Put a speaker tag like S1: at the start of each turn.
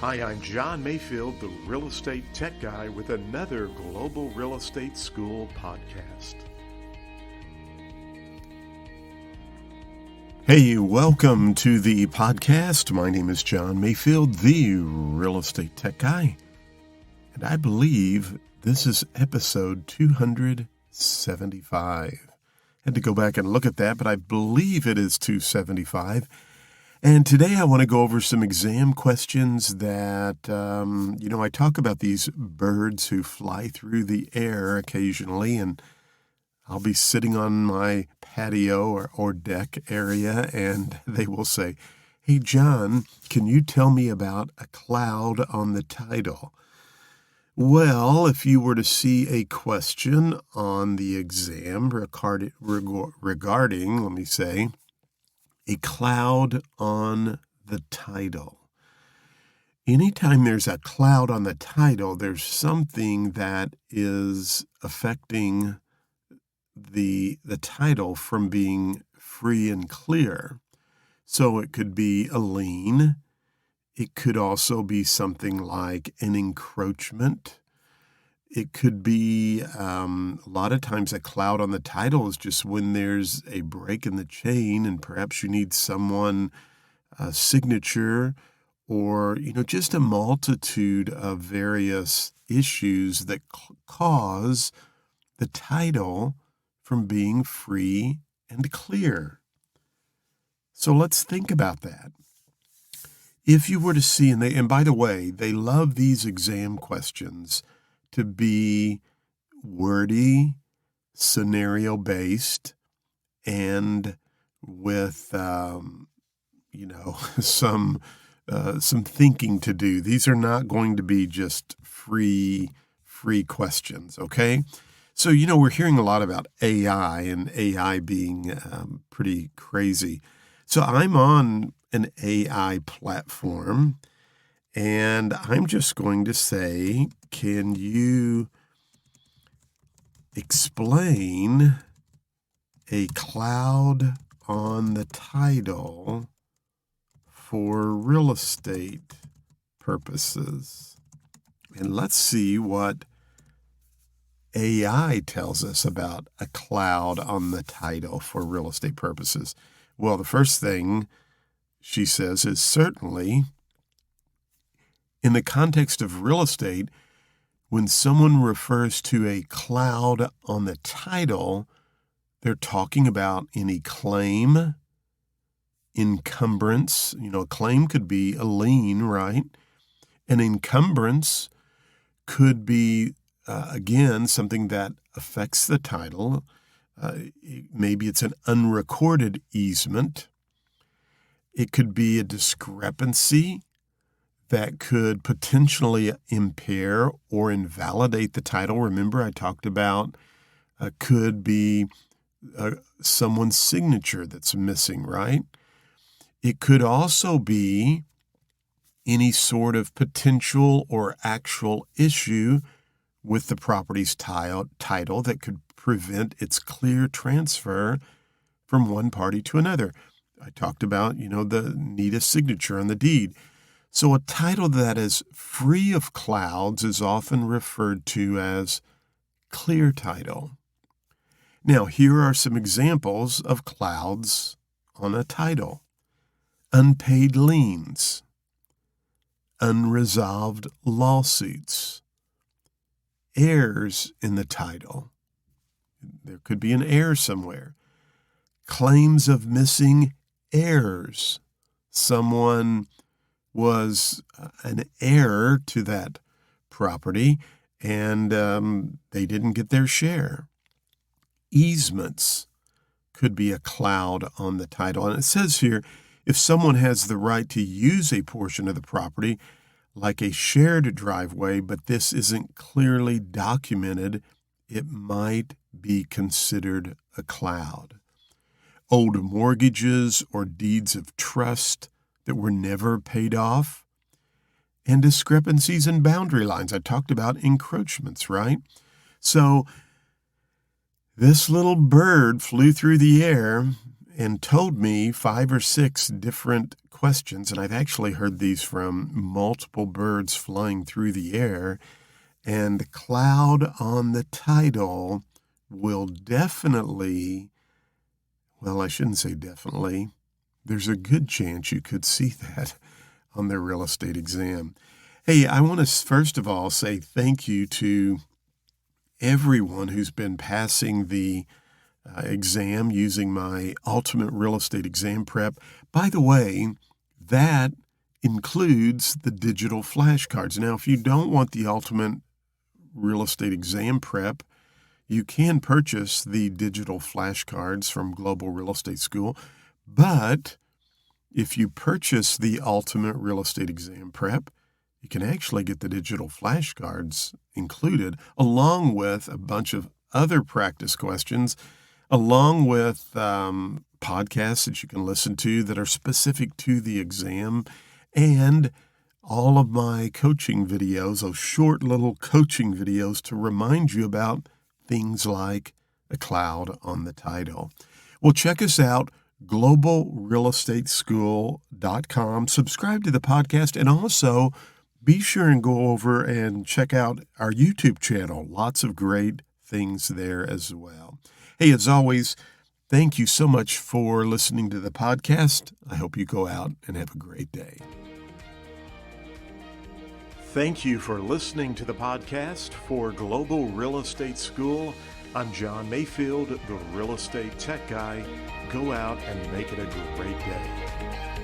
S1: Hi, I'm John Mayfield, the real estate tech guy, with another Global Real Estate School podcast. Hey, welcome to the podcast. My name is John Mayfield, the real estate tech guy, and I believe this is episode 275. Had to go back and look at that, but I believe it is 275. And today I want to go over some exam questions that, I talk about these birds who fly through the air occasionally, and I'll be sitting on my patio or deck area, and they will say, "Hey, John, can you tell me about a cloud on the title?" Well, if you were to see a question on the exam regarding, let me say, a cloud on the title. Anytime there's a cloud on the title, there's something that is affecting the title from being free and clear. So it could be a lien. It could also be something like an encroachment. It could be, a lot of times a cloud on the title is just when there's a break in the chain and perhaps you need someone, signature, or, just a multitude of various issues that cause the title from being free and clear. So let's think about that. If you were to see, and by the way, they love these exam questions to be wordy, scenario-based, and with, some thinking to do. These are not going to be just free questions, okay? So, we're hearing a lot about AI and AI being pretty crazy. So I'm on an AI platform, and I'm just going to say, can you explain a cloud on the title for real estate purposes? And let's see what AI tells us about a cloud on the title for real estate purposes. Well, the first thing she says is certainly in the context of real estate, when someone refers to a cloud on the title, they're talking about any claim, encumbrance. A claim could be a lien, right? An encumbrance could be, again, something that affects the title. Maybe it's an unrecorded easement. It could be a discrepancy that could potentially impair or invalidate the title. Remember, I talked about could be someone's signature that's missing, right? It could also be any sort of potential or actual issue with the property's title that could prevent its clear transfer from one party to another. I talked about, the need a signature on the deed. So a title that is free of clouds is often referred to as clear title. Now, here are some examples of clouds on a title: unpaid liens, unresolved lawsuits, heirs in the title. There could be an heir somewhere. Claims of missing heirs. Someone was an heir to that property, and they didn't get their share. Easements could be a cloud on the title. And it says here, if someone has the right to use a portion of the property, like a shared driveway, but this isn't clearly documented, it might be considered a cloud. Old mortgages or deeds of trust that were never paid off, and discrepancies in boundary lines. I talked about encroachments, right? So this little bird flew through the air and told me 5 or 6 different questions, and I've actually heard these from multiple birds flying through the air, and cloud on the title will definitely, well, I shouldn't say definitely, there's a good chance you could see that on their real estate exam. Hey, I want to first of all say thank you to everyone who's been passing the exam using my Ultimate Real Estate Exam Prep. By the way, that includes the digital flashcards. Now, if you don't want the Ultimate Real Estate Exam Prep, you can purchase the digital flashcards from Global Real Estate School, but if you purchase the Ultimate Real Estate Exam Prep, you can actually get the digital flashcards included, along with a bunch of other practice questions, along with podcasts that you can listen to that are specific to the exam, and all of my coaching videos, those short little coaching videos to remind you about things like a cloud on the title. Well, check us out, globalrealestateschool.com. Subscribe to the podcast, and also be sure and go over and check out our YouTube channel. Lots of great things there as well. Hey, as always, thank you so much for listening to the podcast. I hope you go out and have a great day. Thank you for listening to the podcast for Global Real Estate School. I'm John Mayfield, the Real Estate Tech Guy. Go out and make it a great day.